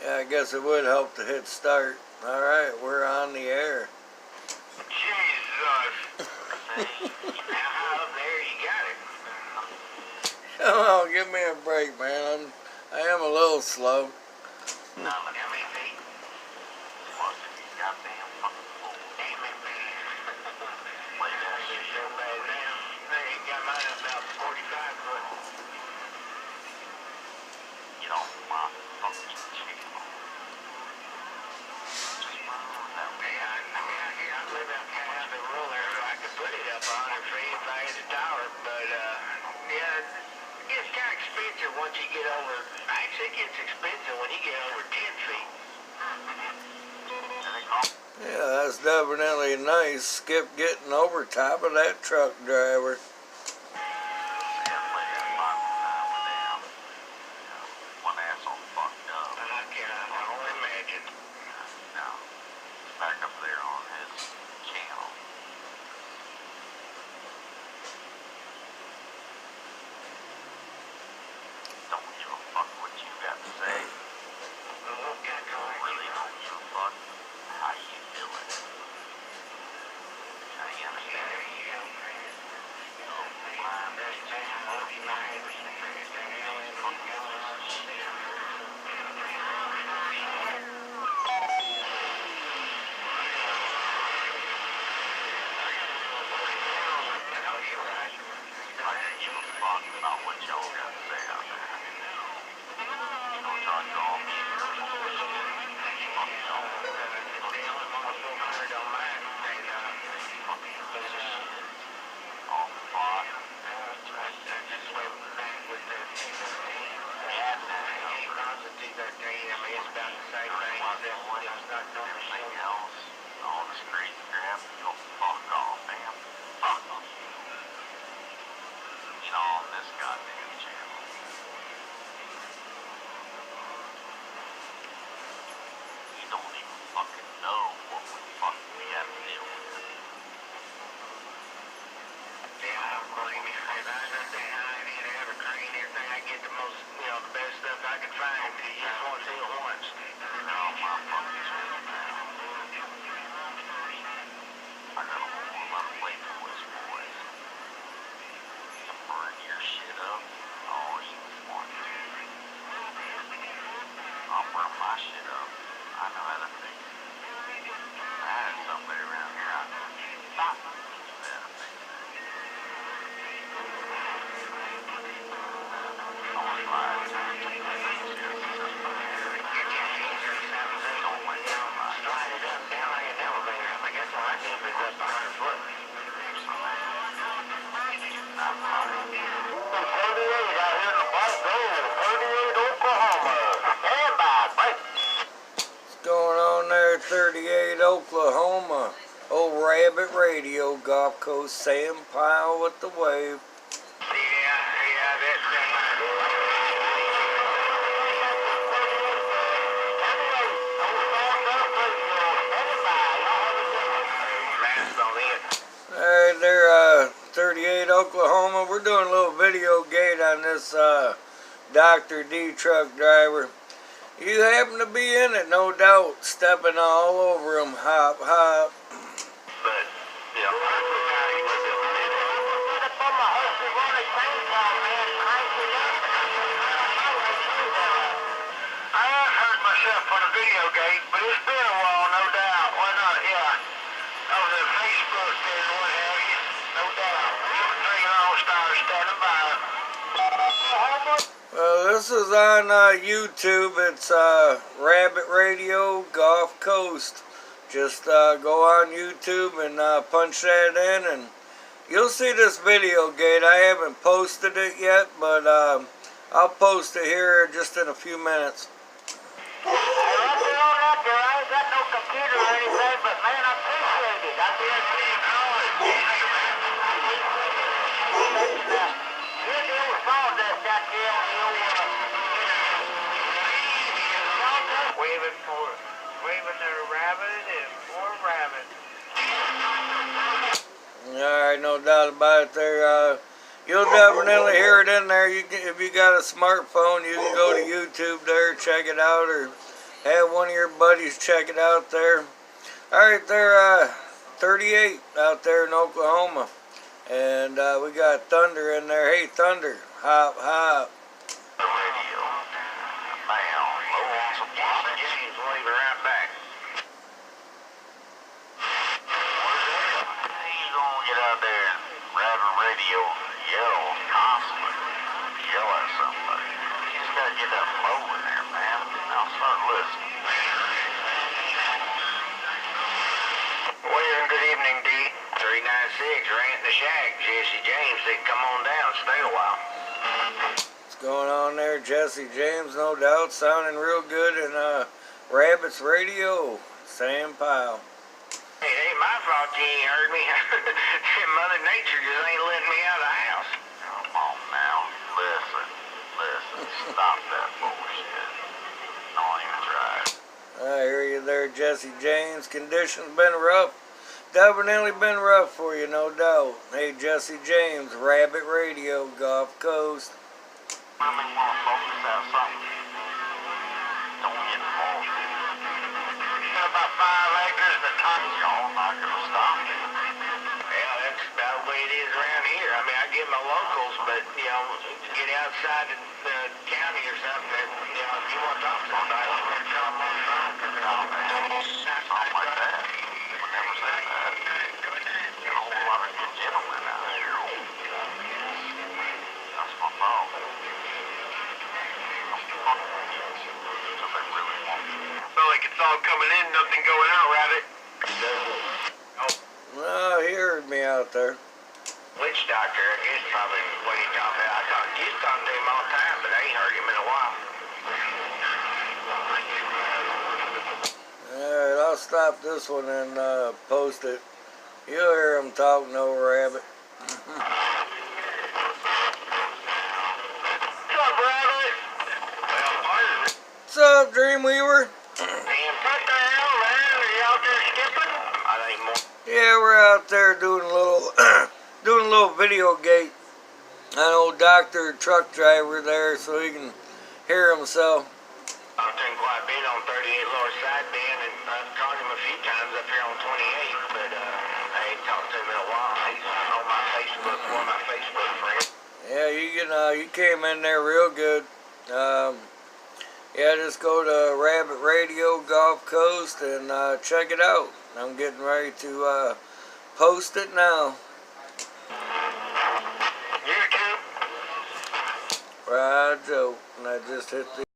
Yeah, I guess it would help to hit start. Alright, we're on the air. Jesus. There you got it. Come on, give me a break, man. I am a little slow. How many feet? Goddamn fucking fool. Damn it, man. Wait a minute. So bad now. They got mine about 45 foot. Get off my fucking channel. Just run on that way. I live out past the ruler. I could put it up 100 feet if I had a tower, but yeah, it gets kind of expensive once you get over. Actually, it gets expensive when you get over 10 feet. Yeah, that's definitely nice. Skip getting over top of that truck driver. One asshole fucked up. I can only imagine. No. Back up there on his channel. Don't give a fuck what you got to say. Really don't give a fuck how you doing. Now you understand? About what y'all got to say out there. You don't talk to all me. All the fun. Everything else, all this crazy crap, go fuck off, man. Fuck off. You know, on this goddamn channel. You don't even fucking know what we have to deal with. Yeah, I don't blame you. If I was up there, I need to have a crane, everything. I get the most, the best stuff I can find. You just want to see it once. No, my fucking channel now. I got a whole lot of play toys, boys. Burn your shit up all you want. I'll burn my shit up. I know how to fix it. I had somebody around here I thought knew how to fix it. Only lied to me. Slide it up down like an elevator. I guess all I do is up 100 foot. What's going on there, 38 Oklahoma? Old Rabbit Radio, Gulf Coast Sam Pyle with the wave. Alright there, 38 Oklahoma. We're doing a little video gate on this Dr. D truck driver. You happen to be in it, no doubt, stepping all over him, hop, hop. But, yeah. I have heard myself on a video gate, but it's been a while, no doubt. Why not? Yeah. On the Facebook and what have you, no doubt. Drinking All-Star standing by. Well, this is on YouTube. It's Rabbit Radio Gulf Coast. Just go on YouTube and punch that in, and you'll see this video gate. I haven't posted it yet, but I'll post it here just in a few minutes. I ain't got no computer or anything, but man, I appreciate it. I did see you calling. You're the only phone that's got the waving their rabbit and more rabbit. Alright, no doubt about it there. you'll definitely hear it in there. You can, if you got a smartphone, you can go to YouTube there, check it out, or have one of your buddies check it out there. Alright, they're 38 out there in Oklahoma. And we got Thunder in there. Hey, Thunder, hop, hop. Radio. Bam. Low on supply. James, we'll be right back. He's gonna get out there and Rabbit Radio yell constantly. Yell at somebody. You just gotta get that flow in there, man. Now start listening. Well, good evening, D. 396, Rant the Shack. Jesse James said, come on down, stay a while. What's going on there? Jesse James, no doubt, sounding real good in Rabbits Radio. Sam Powell. Hey, it ain't my fault you ain't heard me. Mother Nature just ain't letting me out of the house. Come on now. Listen. Stop that bullshit. Don't even try it. I hear you there, Jesse James. Conditions been rough. Definitely been rough for you, no doubt. Hey, Jesse James, Rabbit Radio, Gulf Coast. I mean, motherfuckers have something. Don't get involved. Got about 5 acres at the time. Y'all not gonna stop me. Yeah, that's about the way it is around here. I mean, I get my locals, but, you know, get outside the county or something, that, you know, if you want to talk to somebody, you want to come on the phone. Something like that. Never said that. There's a whole lot of good gentlemen out here. That's my fault. Feel like it's all coming in, nothing going out, Rabbit. No, he heard me out there. Witch doctor, I guess probably what he talking about. I used to talk to him all the time, but I ain't heard him in a while. Alright, I'll stop this one and post it. You'll hear him talking over Rabbit. What's up, Rabbit? Well, What's up, Dreamweaver? man, what the hell, man? Are you out there skipping? I think more. Yeah, we're out there doing a little doing a little video gate. An old doctor truck driver there so he can hear himself. I've done quite a bit on 38 Lower Side Bend, and I've called him a few times up here on 28, but I ain't talked to him in a while. He's on my Facebook, one of my Facebook friends. Yeah, you came in there real good. Yeah, just go to Rabbit Radio Gulf Coast and check it out. I'm getting ready to post it now. YouTube? Right, Joe. And I just hit the